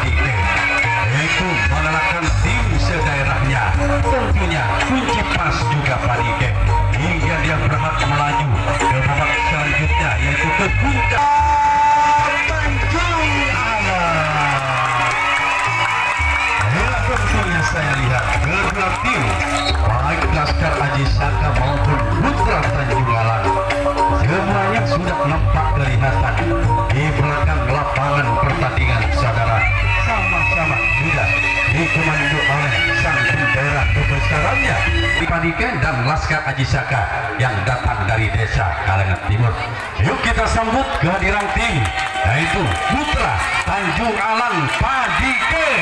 Padike, yaitu mengalahkan tim sedaerahnya. Tentunya kunci pas juga Padike hingga dia berhak melaju ke babak selanjutnya, yaitu ke puncak Tanjung Alang. Ya, tentunya saya lihat kedua tim, baik Laskar Aji Saka maupun Putra Tanjung Alang, semuanya sudah nampak kelihatan di belakang lapangan pertandingan, saudara. Sama-sama sudah dikomando oleh sang bendera kebesarannya Padike dan Laskar Aji Saka yang datang dari desa Kalengan Timur. Yuk kita sambut kehadiran tim, yaitu Putra Tanjung Alang Padike.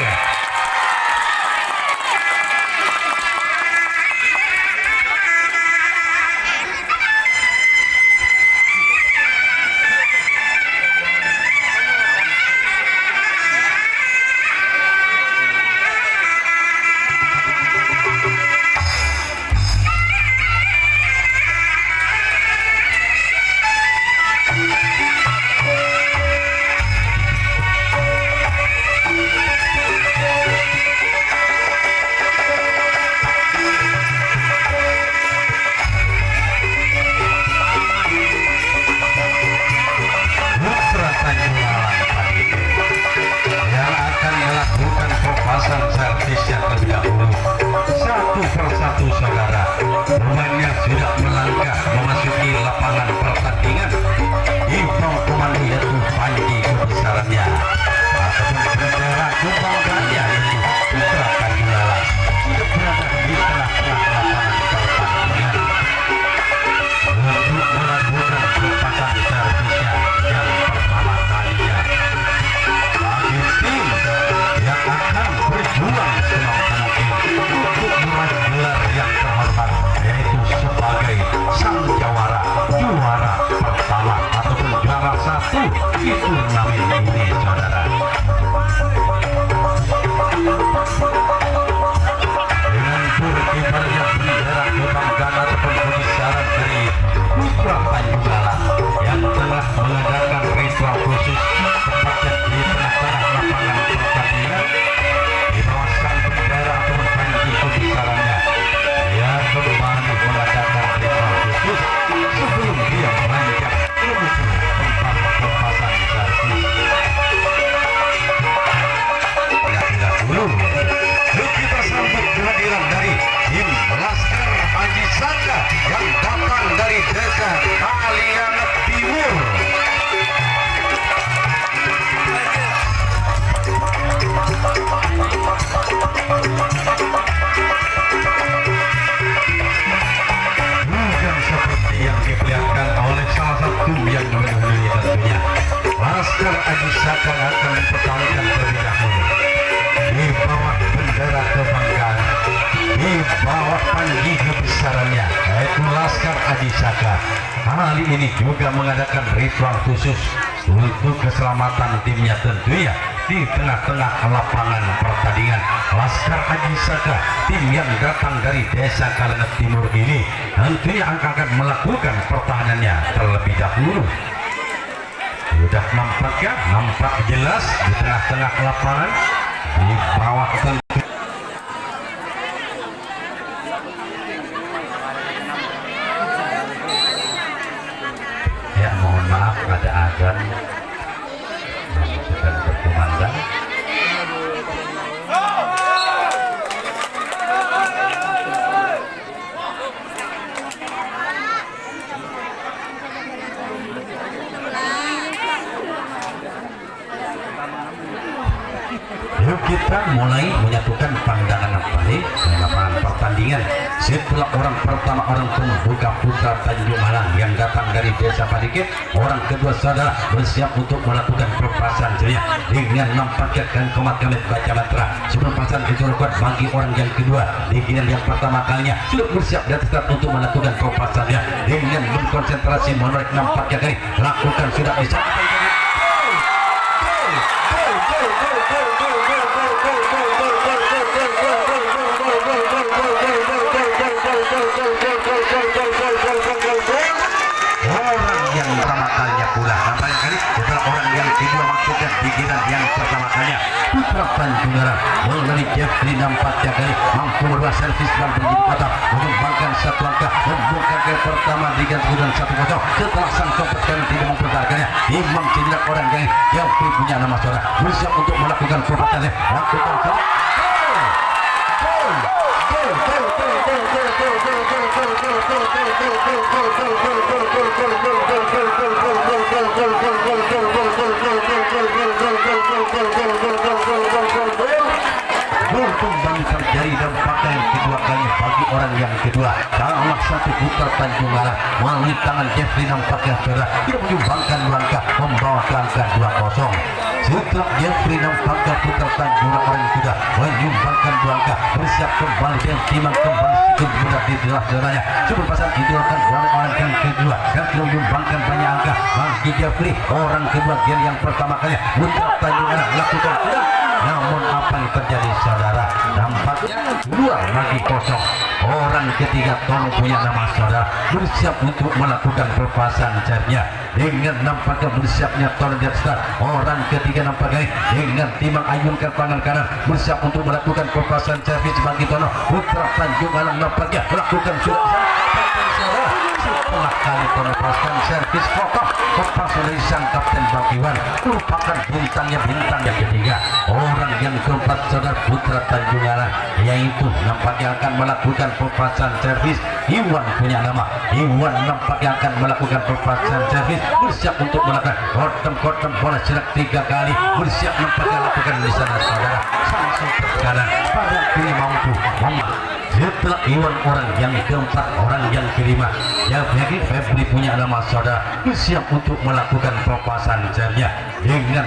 Satu persatu, saudara, pemainnya sudah melangkah memasuki lapangan pertandingan. Di bawah komando yaitu Panji kebesarannya ataupun bendera kebanggaannya, yaitu Putra Tanjung Alang, sudah berada di tengah-tengah lapangan pertandingan untuk melakukan perempatan servisnya yang pertama kalinya bagi tim yang akan berjuang semaksimal mungkin untuk meraih gelar yang terhormat, yaitu sebagai sang juara pertama ataupun juara satu di turnamen ini, saudara. Dengan berkibarnya bendera kebanggaan ataupun kebesaran dari Putra Tanjung Alang yang telah mengadakan ritual khusus tepatnya di tengah-tengah lapangan pertandingan di bawah sang bendera ataupun Panji kebesarannya, dia kembali mengadakan ritual khusus sebelum dia beranjak menuju tempat pelepasan servis. Tidak dulu, yuk kita sambut kehadiran dari tim Laskar Aji Saka yang datang dari desa Kalengan Timur. Bukan seperti yang diperlihatkan oleh salah satu yang mendahului tentunya. Laskar Aji Saka akan mempertahankan terlebih dahulu di bawah bendera kebanggaan, di bawah Panji kebesarannya, yaitu Laskar Aji Saka. Kali ini juga mengadakan ritual khusus untuk keselamatan timnya tentunya di tengah-tengah lapangan pertandingan. Laskar Aji Saka, tim yang datang dari desa Kalengan Timur ini, tentunya akan melakukan pertahanannya terlebih dahulu. Sudah nampaknya, nampak jelas di tengah-tengah lapangan, di bawah tentu. Ya, mohon maaf ada azan yang sedang berkumandang. Yuk kita mulai menyatukan pandangan kembali di lapangan pertandingan. Setelah orang pertama, orang pembuka Putra Tanjung Alang yang datang dari desa Padike, orang kedua saudara bersiap untuk melakukan pelepasan seria dengan nampakkan komat kami baca mantra. Pelepasan itu kuat bagi orang yang kedua di giliran yang pertama kalinya sudah bersiap dan tetap untuk melakukan pelepasannya dengan berkonsentrasi menarik nampaknya kali lakukan sudah bisa. Orang yang pertama kalinya pula. Nampaknya kali setelah orang yang kedua maksudnya pikiran yang pertama kalinya. Putra Tanjungaran melalui Jeffrey nampaknya kali mampu merubah servis dan menjadi kotak mengembangkan satu angka membongkar game pertama diganti dengan 1-0 setelah sang kompeten tidak mempertahankannya. Imam cedera orang yang Jeffrey punya nama saudara bersiap untuk melakukan perbuatannya lakukan kembali terjadi dampaknya yang kedua kali bagi orang yang kedua. Salah satu Putra Tanjungaran melalui tangan Jeffrey nampaknya saudara tidak menyumbangkan langkah membawa ke angka 2-0. Setelah Jeffrey nampaknya Putra Tanjungaran orang kedua menyumbangkan langkah bersiap kembali dan timang kembali sikut mudah di tengah saudaranya. Super pasang itu akan orang yang kedua yang tidak menyumbangkan banyak angka bagi Jeffrey orang kedua game yang pertama kali Putra Tanjungaran lakukan namun apa yang terjadi saudara nampaknya luar lagi kosong. Orang ketiga Tono punya nama saudara bersiap untuk melakukan perpasan caranya dengan nampaknya bersiapnya Tono Jetstar. Orang ketiga nampaknya dengan timang ayunkan tangan kanan bersiap untuk melakukan perpasan servis bagi Tono. Putra Tanjungaran nampaknya melakukan sudah setelah kali Tono lepaskan servis kotak lepas oleh sang kapten Bang Iwan merupakan bintang yang ketiga. Orang yang keempat saudara Putra Tanjungaran yaitu nampaknya akan melakukan perpasan servis. Iwan punya nama Iwan nampaknya akan melakukan perpasan servis bersiap untuk melakukan kortem bola cerak 3 kali bersiap nampaknya lakukan di sana saudara langsung sekarang pada pilih mampu setelah Iwan orang yang keempat orang yang kelima ya bagi Febri punya nama saudara bersiap untuk melakukan perpasan caranya dengan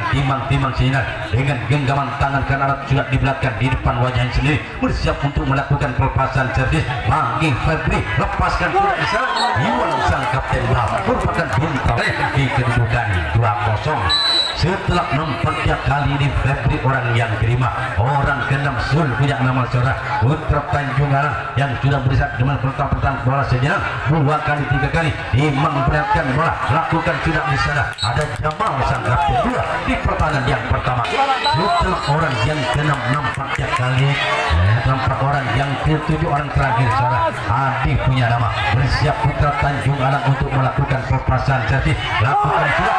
timang sinar dengan genggaman tangan kanan sudah di belakang di depan wajahnya sendiri bersiap untuk melakukan perpasan servis bagi Febri lepaskan sudah di sana. Iwan sang kapten merupakan bintang di kedudukan 2-0. Setelah nampaknya kali ini Febri orang yang kelima orang keenam Sul punya nama saudara Putra Tanjungaran yang sudah berisap dengan pertahanan bola sejenak 2 kali 3 kali Imam memperlihatkan bola lakukan sudah di sana ada Jamal sang kapten 2 di pertahanan yang pertama. Setelah orang yang keenam nampaknya kali nampak orang yang ketujuh orang terakhir saudara Adi punya nama bersiap Putra Tanjungaran untuk melakukan perpasan servis lakukan sudah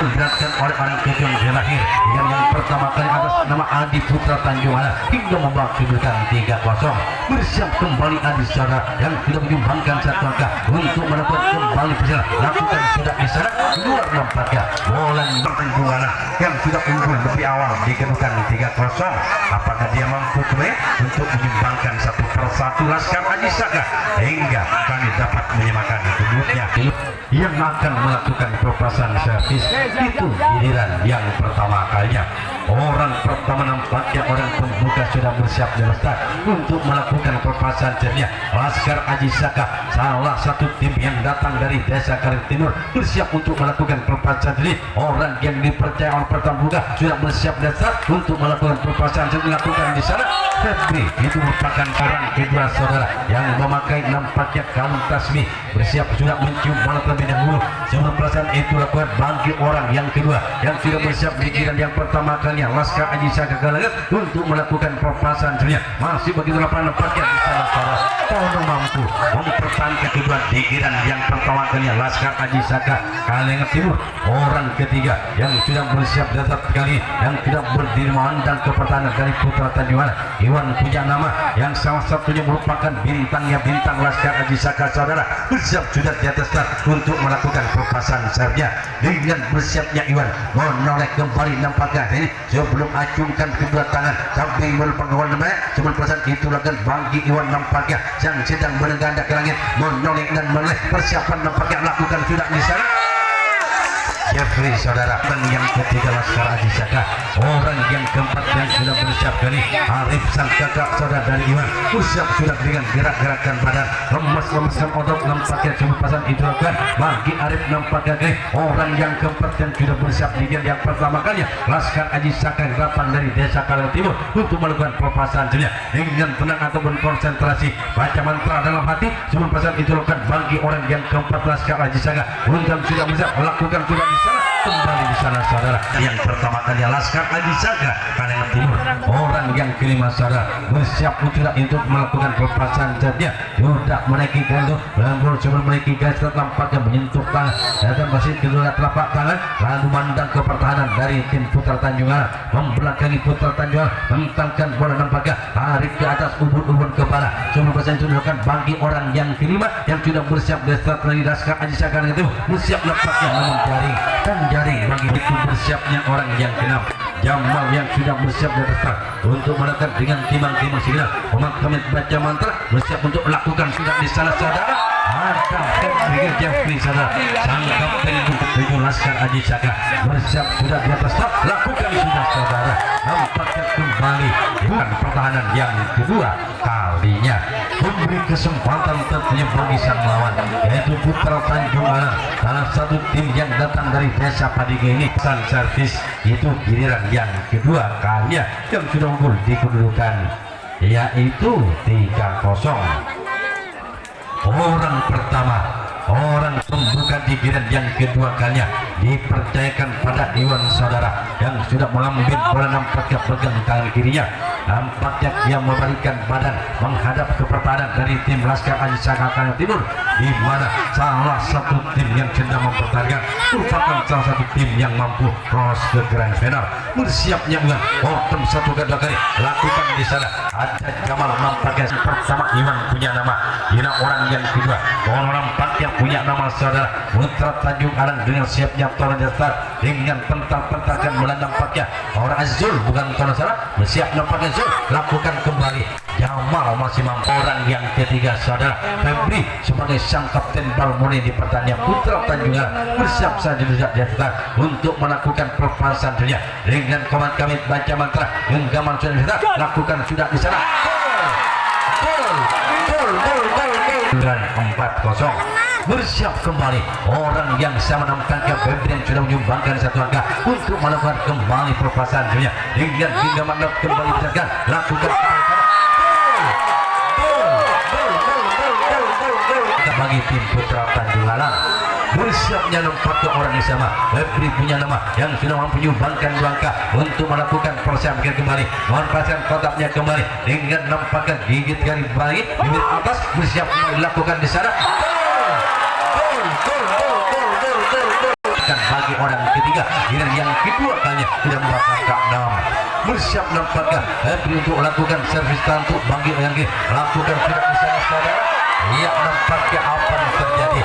diberatkan oleh orang kejuan terakhir yang pertama kali atas nama Adi Putra Tanjungaran hingga membawa kedudukan 3-0. Bersiap kembali Adi saudara yang sudah menyumbangkan 1 angka untuk melakukan kembali perjalanan lakukan sudah di sana luar nampaknya bola Tanjungaran yang sudah unggul lebih awal di kedudukan 3-0. Apakah dia mampu untuk menyumbangkan 1-1 Laskar Aji Saka hingga kami dapat menyamakan kedudukannya yang akan melakukan perpasan servis itu giliran yang pertama kalinya. Orang pertama nampaknya orang pembuka sudah bersiap di start untuk melakukan perpasan cernya. Laskar Aji Saka salah satu tim yang datang dari desa Karir Timur bersiap untuk melakukan perpasan cernya. Orang yang dipercaya oleh pembuka sudah bersiap di start untuk melakukan perpasan cernya dilakukan di sana. Febri itu merupakan orang kedua saudara yang memakai nampaknya kalung tasbih bersiap sudah mencium bola terlebih dahulu sebelum perasaan itu lakukan bagi orang yang kedua yang sudah bersiap di giliran yang pertama kalinya. Laskar Aji Saka Galagat untuk melakukan perpasan cernya masih begitu lapangan nampaknya di sana saudara Tono mampu mempertahankan kedua di giliran yang pertama kalinya. Laskar Aji Saka Kalengan Timur orang ketiga yang sudah bersiap datang kali yang tidak berdiri memandang ke pertahanan dari Putra Tanjungaran. Iwan punya nama yang salah satunya merupakan bintang Laskar Aji Saka saudara bersiap sudah di atas untuk melakukan perpasan sernya dengan bersiapnya Iwan menoleh kembali nampaknya ini sebelum acungkan kedua tangan sampai merupakan namanya sebelum perasaan itu lakukan bagi Iwan nampaknya yang sedang meneganda ke langit menoleh dan menoleh persiapan nampaknya lakukan sudah di sana Jeffrey saudara. Dan yang ketiga Laskar Aji Saka. Orang yang keempat yang sudah bersiap dari Arif sang kakak saudara dari Iwan. Bersiap sudah dengan gerak-gerakan badan, lemas-lemaskan otot, nampaknya kebebasan itu lakukan bagi Arif. Nampaknya orang yang keempat yang sudah bersiap di yang pertama kalinya Laskar Aji Saka datang dari desa Kalang Timur untuk melakukan pelepasan dengan tenang ataupun konsentrasi baca mantra dalam hati. Sebelum pasal itu lakukan bagi orang yang keempat Laskar Aji Saka untuk sudah bersiap melakukan sudah di sana kembali di sana saudara. Yang pertama kali Laskar Aji Saka Kalang Timur. Orang yang kelima saudara bersiap untuk melakukan pelepasan saja. Sudah menaiki gantung lambur sebelum menaiki gas tampaknya menyentuh tangan dan masih kedua telapak tangan lalu mandang ke pertahanan dari tim Putra Tanjungan membelakangi Putra Tanjungan mentangkan bola nampaknya tarik ke atas ubun-ubun kepala sebelum pasang itu dilakukan bagi orang yang kelima yang sudah bersiap di strategi Laskar Aji Saka itu bersiap nampaknya namun jaring bagi itu bersiapnya orang yang keenam Jamal yang sudah bersiap di atas untuk melakukan dengan timang-timang segera pemakaman baca mantra bersiap untuk melakukan sudah di sana saudara. Ada Brigadier Jeffrey saudara sang kapten untuk 7 Laskar Aji Saka bersiap sudah di atas lakukan sudah saudara. Nampaknya kembali bukan pertahanan yang kedua kalinya memberi kesempatan tentunya bagi sang lawan yaitu Putra Tanjung Alang salah satu tim yang datang dari desa Padige ini. San servis itu giliran yang kedua kalinya yang sudah unggul di kedudukan yaitu 3-0. Orang pertama orang pembuka di giliran yang kedua kalinya dipercayakan pada Iwan saudara yang sudah mengambil bola nampaknya pegang tangan kirinya nampaknya dia membalikkan badan menghadap ke pertahanan dari tim Laskar Aji Saka Kalang Timur di mana salah satu tim yang sedang mempertahankan merupakan salah satu tim yang mampu lolos ke grand final. Bersiapnya Iwan bottom satu kedua kali lakukan di sana ada Jamal nampaknya pertama Iwan punya nama Ina orang yang kedua orang nampaknya punya nama saudara Putra Tanjung Alang dengan siapnya Tono Dasar dengan pental-pentalkan bola nampaknya orang Azul bukan Tono saudara bersiap nampaknya Azul lakukan kembali Jamal masih mampu. Orang yang ketiga saudara Febri sebagai sang kapten Balmoni di pertandingan Putra Tanjung Alang bersiap saja di atas untuk melakukan pelepasan dirinya dengan komand kami baca mantra genggaman sudah lakukan sudah di sana gol 4-0. Bersiap kembali orang yang sama nampaknya Febri yang sudah menyumbangkan satu angka untuk melakukan kembali pelepasan dirinya dengan genggaman kembali dilakukan lakukan bagi tim Putra Tanjung Alang. Bersiapnya nampaknya orang yang sama Febri punya nama yang sudah mampu menyumbangkan 2 angka untuk melakukan persiapan kembali melepaskan kotaknya kembali dengan nampaknya gigit garis balik bibir atas bersiap dilakukan di sana bagi orang ketiga yang kedua kalinya sudah membakar angka 6 bersiap nampaknya Febri untuk melakukan servis tantu bagi yang lakukan tidak di sana saudara. Ia nampaknya apa yang terjadi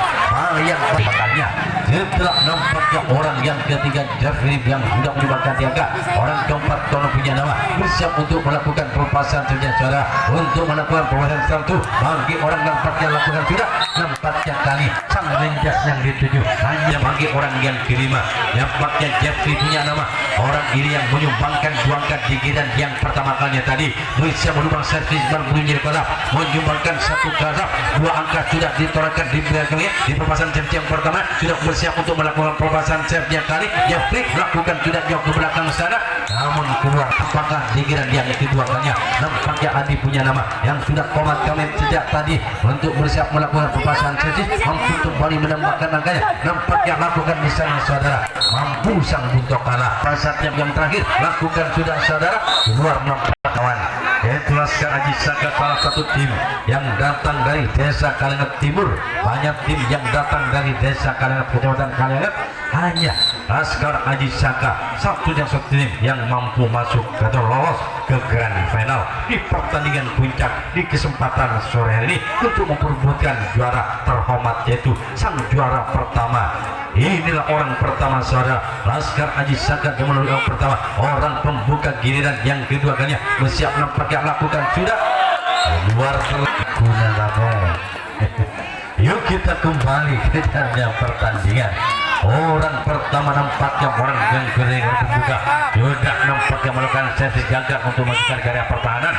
yang bakalnya setelah nampaknya orang yang ketiga Jeffrey yang sudah menyumbangkan tiga orang keempat Tono punya nama bersiap untuk melakukan pelepasan saudara untuk melakukan pelepasan satu bagi orang nampaknya lakukan sudah nampaknya kali sang renjas yang dituju hanya bagi orang yang kelima nampaknya Jeffrey punya nama orang ini yang menyumbangkan 2 angka di giliran yang pertama kalinya tadi bersiap menyumbang servis berbunyi kolam menyumbangkan 1 garap 2 angka sudah ditorahkan di belakang di pelepasan servis yang pertama sudah bersiap untuk melakukan pelepasan servisnya kali Jeffrey melakukan sudah jauh ke belakang sana namun keluar apakah di giliran yang kedua kalinya nampaknya Adi punya nama yang sudah komat kami sejak tadi untuk bersiap melakukan pelepasan servis mampu kembali menambahkan angkanya nampaknya lakukan di sana saudara mampu sang buntok kalah pasatnya yang terakhir lakukan sudah saudara keluar nampaknya kawan yaitu Laskar Aji Saka salah satu tim yang datang dari desa Kalengat Timur. Banyak tim yang datang dari desa Kalengat Kecamatan Kalengat hanya Laskar Aji Saka satu tim yang mampu masuk atau lolos ke grand final di pertandingan puncak di kesempatan sore hari ini untuk memperebutkan juara terhormat yaitu sang juara pertama. Inilah orang pertama saudara Laskar Aji Saka yang melalui orang pertama orang pembuka giliran yang kedua kalinya bersiap nampaknya lakukan sudah luar guna. Yuk kita kembali ke dalam pertandingan Orang pertama nampaknya orang yang kering juga nampaknya melakukan sesi gagal untuk melakukan karya pertahanan.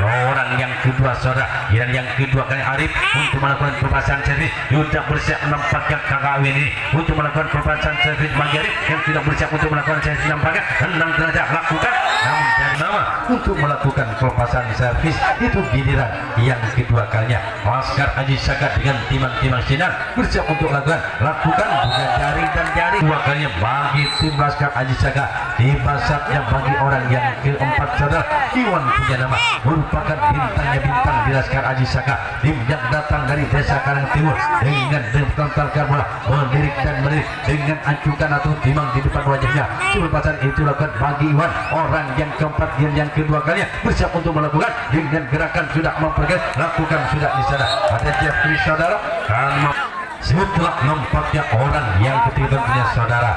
Orang yang kedua saudara, dan yang kedua kali Arif untuk melakukan perpasan servis sudah bersiap nampaknya kakak ini untuk melakukan perpasan servis bagi Arif yang tidak bersiap untuk melakukan servis nampaknya hendak saja lakukan, namun dari nama untuk melakukan perpasan servis itu giliran yang kedua kalinya Laskar Aji Saka dengan timang-timang sinar bersiap untuk lakukan dengan jari dan jari dua kalinya bagi tim Laskar Aji Saka. Tiba saatnya bagi orang yang keempat saudara, Iwan punya nama merupakan bintang di Laskar Aji Saka, tim yang datang dari desa Karang Timur dengan menontarkan bola melirik dan melirik dengan ancukan atau timang di depan wajahnya. Perpasan itu lakukan bagi Iwan, orang yang keempat yang kedua kalinya bersiap untuk melakukan dengan gerakan sudah mempergas lakukan sudah di sana. Ada Jeffrey saudara setelah nampaknya orang yang ketiga tentunya saudara,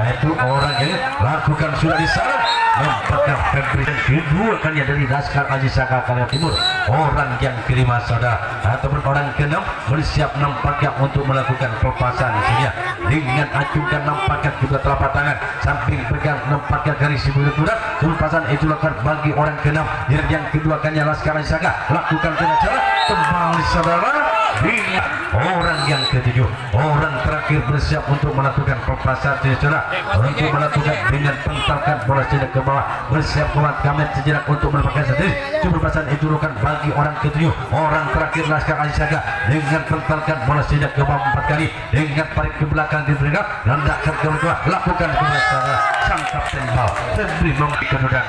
yaitu orang yang lakukan sudah di sana. Nampaknya Febri yang kedua kalinya dari Laskar Aji Saka Karang Timur, orang yang kelima saudara ataupun orang keenam bersiap nampaknya untuk melakukan perpasan isinya dengan acungkan nampaknya juga telapak tangan samping pegang nampaknya garis sibu kuda. Perpasan itu lakukan bagi orang keenam dan yang kedua kalinya Laskar Aji Saka lakukan dengan cara kembali saudara. Orang yang ketujuh, orang terakhir bersiap untuk melakukan perpasan saudara, untuk melakukan dengan pentalkan bola sejenak ke bawah, bersiap kuat kamet sejenak untuk mendapatkan sendiri. Perpasan itu lakukan bagi orang ketujuh, orang terakhir Laskar Aji Saka dengan pentalkan bola sejenak ke bawah 4 kali dengan tarik ke belakang di belakang landakkan ke belakang lakukan kepada sang kapten bal Febri memberikan kedudukan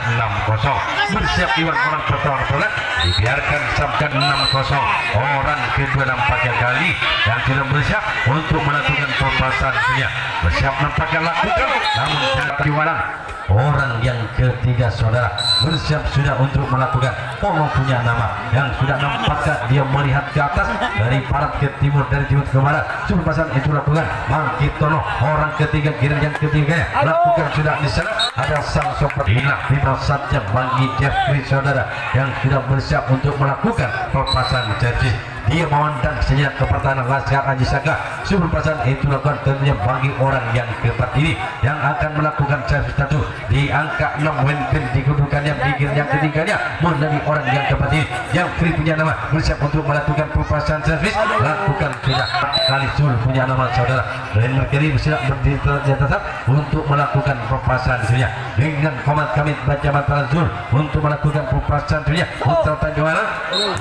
6-0. Bersiap Iwan orang pertama bola dibiarkan sampai 6-0. Orang kedua nampaknya kali yang tidak bersiap untuk melakukan perpasan punya bersiap nampaknya lakukan, namun tidak diwalang. Orang yang ketiga saudara bersiap sudah untuk melakukan punya nama yang sudah nampaknya dia melihat ke atas dari barat ke timur, dari timur ke barat. Perpasan itu lakukan Bangkit Tono, orang ketiga kira yang ketiganya lakukan sudah di sana. Ada sang sopir lima saja bagi Jeffrey saudara yang sudah bersiap untuk melakukan perpasan servis. Dia memandang sejenak ke pertahanan Laskar Aji Saka. Perpasan itu lakukan tentunya bagi orang yang keempat ini yang akan melakukan servis satu di angka 6 win di kedudukannya di gear yang ketiganya menjadi orang yang keempat ini yang free punya nama bersiap untuk melakukan perpasan servis lakukan sudah kali sul punya nama saudara dan Mercury bersiap berdiri tetap untuk melakukan perpasan sunya dengan komat kami baca mata Zul untuk melakukan perpasan sunya Putra Tanjung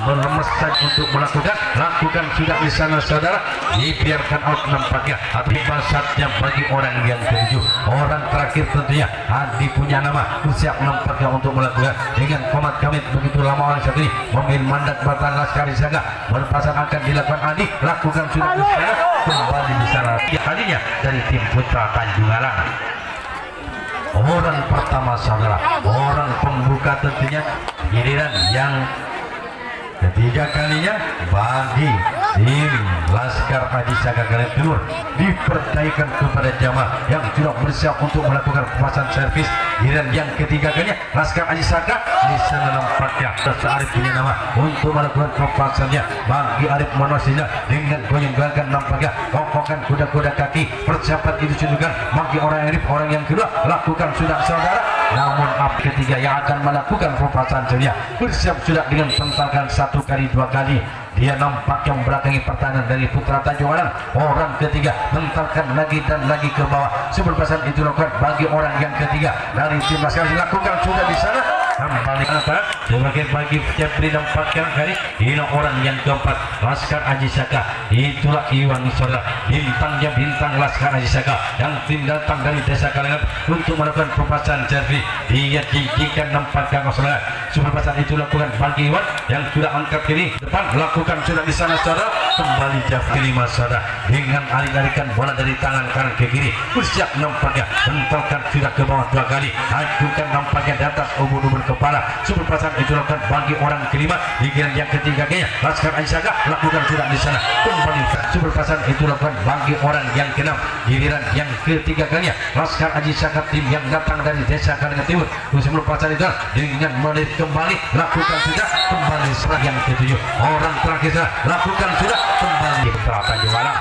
melemeskan untuk lakukan sudah di sana saudara, dibiarkan out nampaknya. Tapi saatnya bagi orang yang ketujuh, orang terakhir tentunya Adi punya nama bersiap nampaknya untuk melakukan dengan komat kamit begitu lama orang satu ini memilih mandat batan Laskar Aji Saka. Perpasan akan dilakukan Adi lakukan sudah di sana kembali di sana kalinya dari tim Putra Tanjung Alang. Orang pertama saudara, orang pembuka tentunya giliran yang ketiga kalinya bagi tim Laskar Aji Saka Karang Timur dipercayakan kepada jamaah yang sudah bersiap untuk melakukan perpasan servis. Giliran yang ketiga kalinya Laskar Aji Saka di sana nampaknya Arif punya nama untuk melakukan perpasannya bagi Arif Manosina dengan goyang-goyangkan nampaknya kokokkan kuda-kuda kaki. Persiapan itu juga bagi orang Arif, orang yang kedua lakukan sudah saudara. Namun ketiga yang akan melakukan perpasan sebenarnya bersiap sudah dengan pentalkan 1 kali 2 kali. Dia nampak yang belakangi pertahanan dari Putra Tanjung Alang. Orang ketiga mentalkan lagi dan lagi ke bawah. Perpasan itu lakukan bagi orang yang ketiga dari tim Laskar dilakukan sudah di sana. Kembali sebagai bagi Jeffrey nampaknya kali ini orang yang keempat Laskar Aji Saka. Itulah Iwan saudara, bintangnya bintang Laskar Aji Saka yang tim datang dari desa Kalengan untuk melakukan perpasan servis. Dia jijikan nampaknya saudara. Perpasan itu lakukan bagi Iwan yang sudah angkat kiri depan lakukan sudah di sana saudara. Kembali Jeffrey saudara dengan arik-arikan bola dari tangan kanan ke kiri bersiap nampaknya mentalkan sudah ke bawah 2 kali ajukan nampaknya di atas ubun-ubun kepala. Perpasan itu lakukan bagi orang kelima. Di giliran yang ketiga kayaknya Laskar Aji Saka lakukan sudah di sana kembali. Perpasan itu lakukan bagi orang yang keenam. Giliran yang ketiga kalinya Laskar Aji Saka tim yang datang dari desa Kalengan Timur. Perpasan itu dengan menit kembali lakukan sudah kembali serang yang ketujuh. Orang terakhir lakukan sudah kembali Putra Tanjung Alang.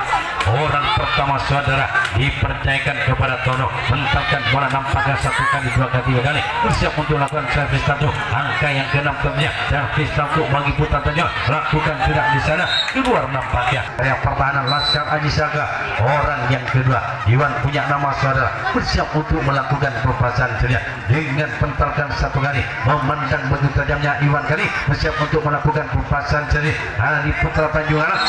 Orang pertama saudara dipercayakan kepada Tono, menempatkan bola nampaknya 1 kali 2 kali 3 kali, bersiap untuk lakukan servis 1. Angka yang ke-6 tentunya servis 1 bagi Putra Tanjung, lakukan tidak di sana, keluar nampaknya area pertahanan Laskar Aji Saga. Orang yang kedua Iwan punya nama saudara, bersiap untuk melakukan pelepasan ceria dengan pentalkan 1 kali, memandang begitu tajamnya Iwan kali, bersiap untuk melakukan pelepasan ceria. Hari Putra Tanjung Anak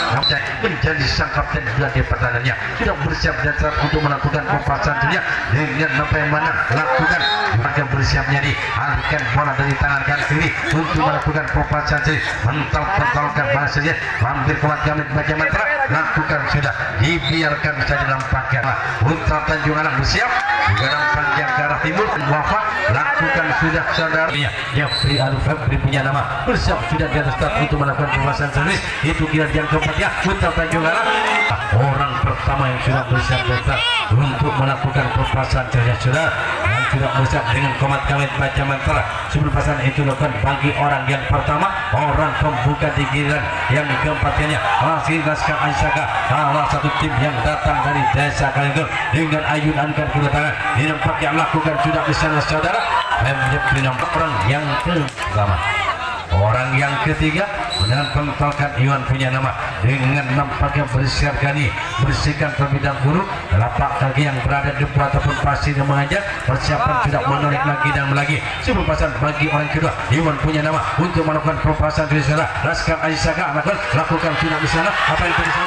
menjadi sang kapten juga di pertahanannya, sudah bersiap dan untuk melakukan pelepasan ceria dengan nampak yang mana lakukan maka bersiapnya dialihkan bola dari tangan kanan kiri untuk melakukan pelepasan ceria, mental-pentalkan bola saja, hampir kuat Gamit baca mantra, lakukan sudah dibiarkan saja nampaknya. Putra Tanjung Anak bersiap juga panjang ke arah timur, wafat lakukan sudah saudara Jeffrey Alfabri punya nama, bersiap sudah di atas start untuk melakukan pelepasan servis. Itu kira yang keempatnya Putra Tanjung Anak, orang pertama yang sudah bersiap dan untuk melakukan pelepasan servis sudah yang sudah bersiap dengan komat Gamit baca mantra. Sebelum pasangan itu lakukan bagi orang yang pertama, orang pembuka di giliran yang keempatnya masih Laskar Aji Saga, salah satu tim yang datang dari desa Kalenggur dengan ayunan ke tangan. Ini nampak yang lakukan sudah di sana saudara, menjadi nampak orang yang pertama. Orang yang ketiga dengan pentalkan Iwan punya nama dengan nampaknya bersiap kali bersihkan terlebih dahulu telapak kaki yang berada di depan ataupun pasir yang mengajar, persiapan tidak menarik lagi dan lagi. Sebelum pasang bagi orang kedua Iwan punya nama untuk melakukan pelepasan di sana. Laskar Aji Saga lakukan tidak di sana, apa yang terjadi?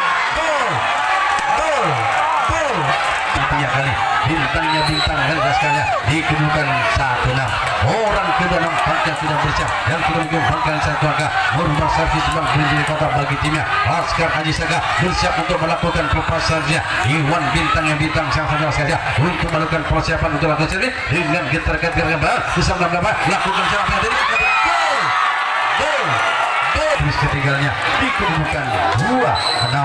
Gol kali bintangnya sekalian dikedudukan 1-6. Orang kedua nampaknya sudah bersiap yang sudah mengembangkan 1 angka, merubah servis menjadi kota bagi timnya. Laskar Aji Saga bersiap untuk melakukan pelepasannya. Iwan bintang sang saudara saja untuk melakukan persiapan untuk lakukan servis dengan getar-getar bisa melakukan servis dari gol ketiganya dikedudukan 2-6.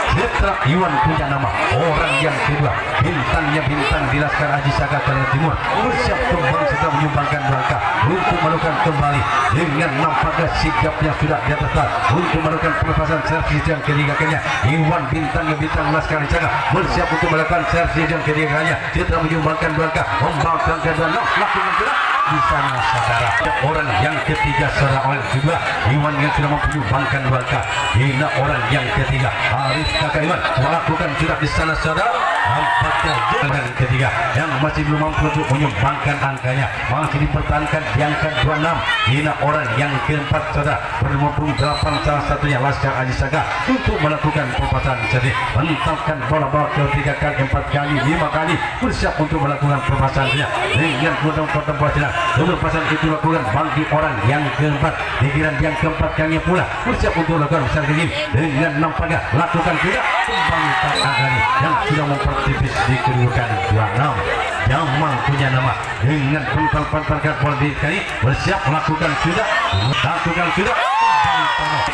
Putra Iwan punya nama, orang yang kedua bintangnya di Laskar Aji Saga Kalenggur Timur, bersiap kembali sedang menyumbangkan 2 angka untuk melakukan kembali dengan nampaknya sigapnya sudah di atas untuk melakukan pelepasan servis yang ketiga kalinya. Iwan bintang Laskar Aji Saga bersiap untuk melakukan servis yang ketiga kalinya, sedang menyumbangkan 2 angka, membawakan kedua lakukan sudah di sana saudara. Orang yang ketiga saudara, orang kedua Iwan yang sudah menyumbangkan 2 angka. Ini orang yang ketiga Arif kakak Iwan melakukan sudah di sana saudara. Nampaknya orang ketiga yang masih belum mampu untuk menyumbangkan angkanya, masih dipertahankan di angka 26. Ini orang yang keempat saudara, ber-58 salah satunya Laskar Aji Saga untuk melakukan pelepasan jadi menentangkan bola-bola ke 3 kali 4 kali 5 kali, bersiap untuk melakukan pelepasannya dengan pertempuran. Pelepasan itu lakukan bagi orang yang keempat di giliran yang keempat kalinya pula bersiap untuk melakukan besar gini dengan nampaknya lakukan juga kembali Agani yang sudah mempertipis dikedudukan 26. Jamal punya nama dengan pental-pentalkan bola di kali bersiap lakukan sudah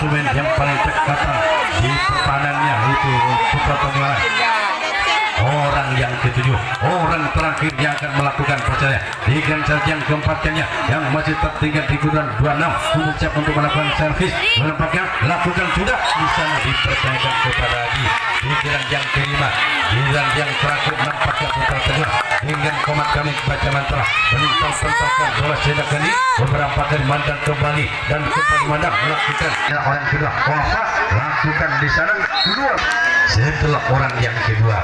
pemain yang paling cekatan di pertahanannya itu Putra Tanjung Anak. Orang yang ketujuh, orang terakhir yang akan melakukan percaya di gansal yang keempatnya yang masih tertinggal di gudang 26 bersiap untuk melakukan servis, menampaknya lakukan sudah di sana dipercayakan kepada Adi di giliran yang kelima. Giliran yang terakhir nampaknya Putra Tanjung dengan komat kami baca mantra menentang-tentangkan bola sedak kali beberapa kali mandang kembali dan kembali mandang melakukan orang kedua wafat lakukan di sana kedua. Setelah orang yang kedua,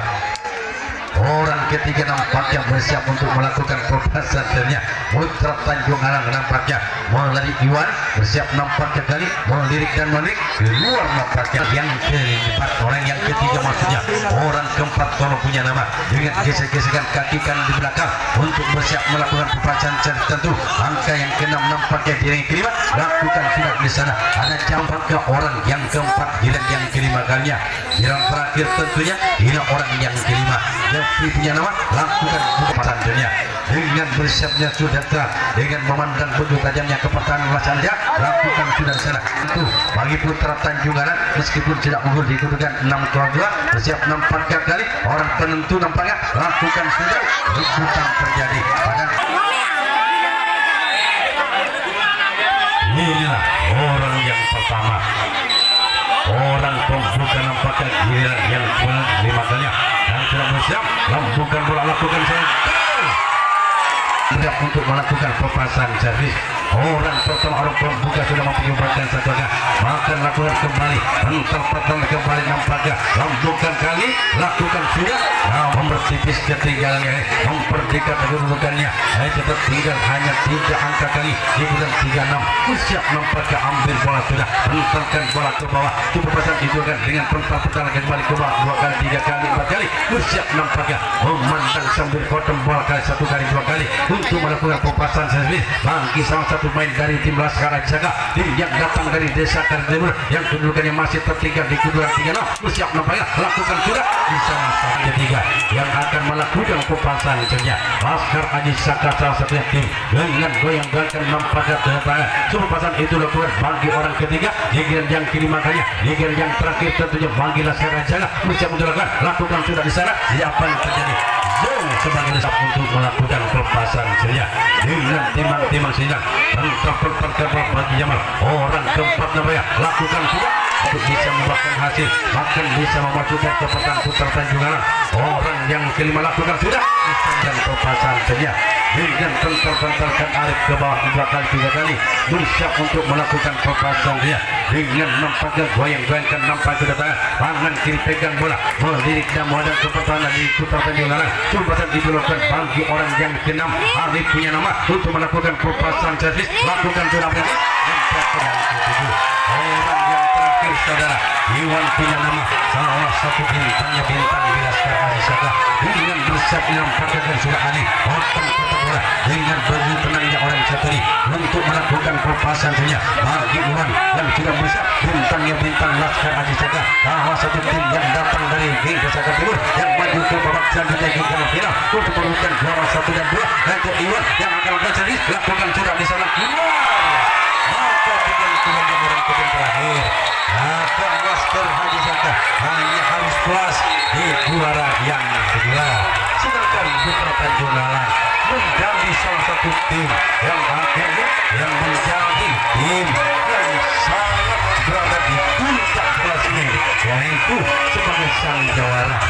orang ketiga nampaknya bersiap untuk melakukan pelepasannya. Putra Tanjung Anak nampaknya melalui Iwan bersiap nampaknya kali melirik dan melirik keluar nampaknya. Yang keempat, orang yang ketiga maksudnya orang keempat Tono punya nama dengan gesek-gesekan kaki kanan di belakang untuk bersiap melakukan pelepasan tertentu. Angka yang ke-6 nampaknya di yang kelima lakukan sudah di sana. Ada jambak ke orang yang keempat giliran yang kelima kalinya. Giliran terakhir tentunya ini orang yang kelima. Jeffrey punya nama lakukan pelepasannya dengan bersiapnya sudah terang dengan memandang begitu tajamnya ke pertahanan Laksanja lakukan sudah di sana. Itu bagi Putra Tanjung Anak meskipun tidak unggul di kedudukan 6-2 bersiap nampaknya kali orang penentu nampaknya lakukan sudah rebutan terjadi pada inilah orang yang pertama, orang pembuka nampaknya giliran yang lima kalinya dan sudah bersiap lampukan bola lakukan saya siap untuk melakukan pelepasan servis. Orang pertama orang pembuka sudah mengibarkan satu agak maka lakukan kembali menempatkan kembali nampaknya lambungkan kali lakukan sudah mempertipis ketinggalannya memperdekat kedudukannya tetap tinggal hanya 3 angka kali di bulan 36 siap nampaknya ambil bola sudah menentukan bola ke bawah cukup pasang dijualkan dengan perempat kembali ke bawah 2 kali 3 kali 4 kali siap nampaknya memandang sambil potong bola kali 1 kali 2 kali untuk melakukan pelepasan servis bagi salah satu main dari tim Laskar Jaga tim yang datang dari desa Kartimur yang kedudukannya masih tertinggal di kedudukan 36 bersiap nampaknya lakukan sudah di sana ketiga yang akan melakukan pelepasan kerja Laskar Aji Saka salah satu tim dengan goyang-goyangkan nampaknya ternyata pelepasan itu lakukan bagi orang ketiga di giliran yang kelima kalinya di giliran yang terakhir tentunya bagi Laskar Jaga bersiap untuk lakukan sudah di sana apa yang terjadi sebagai resep untuk melakukan pelepasan kerja dengan timang-timang sidang dan terperkara bagi Jamal orang keempat namanya lakukan sudah untuk bisa membuahkan hasil bahkan bisa memajukan kepetan putar Tanjungan orang yang kelima lakukan sudah dan pelepasan kerja dengan tentar-tentarkan Arif ke bawah 2 kali 3 kali bersiap untuk melakukan pelepasan dia dengan nampaknya goyang-goyangkan nampak kedatangan tangan kiri pegang bola melirik dan menghadap ke pertahanan di putar Tanjungan pelepasan dilakukan bagi orang yang ke-6 Arif punya nama untuk melakukan pelepasan servis lakukan sudah orang yang terakhir saudara Iwan punya nama salah satu bintangnya bintang di Laskar Aji Saka dengan bersiap nampaknya dan sudah aneh potong bola dengan baju tenangnya orang Saturi untuk melakukan pelepasan saja bagi Iwan yang sudah bersiap bintangnya bintang Laskar Aji Saka salah satu tim yang datang dari desa Kartimur yang maju ke babak selanjutnya ke final untuk merupakan juara 1 dan 2 dan Iwan yang akan melakukan servis lakukan sudah di sana maka dengan keluarga orang kedua terakhir akan Laskar Aji Saka hanya harus puas di juara yang kedua sedangkan Putra Tanjungan menjadi salah satu tim yang akhirnya yang menjadi tim yang sangat berada di puncak kelas ini yaitu sebagai sang juara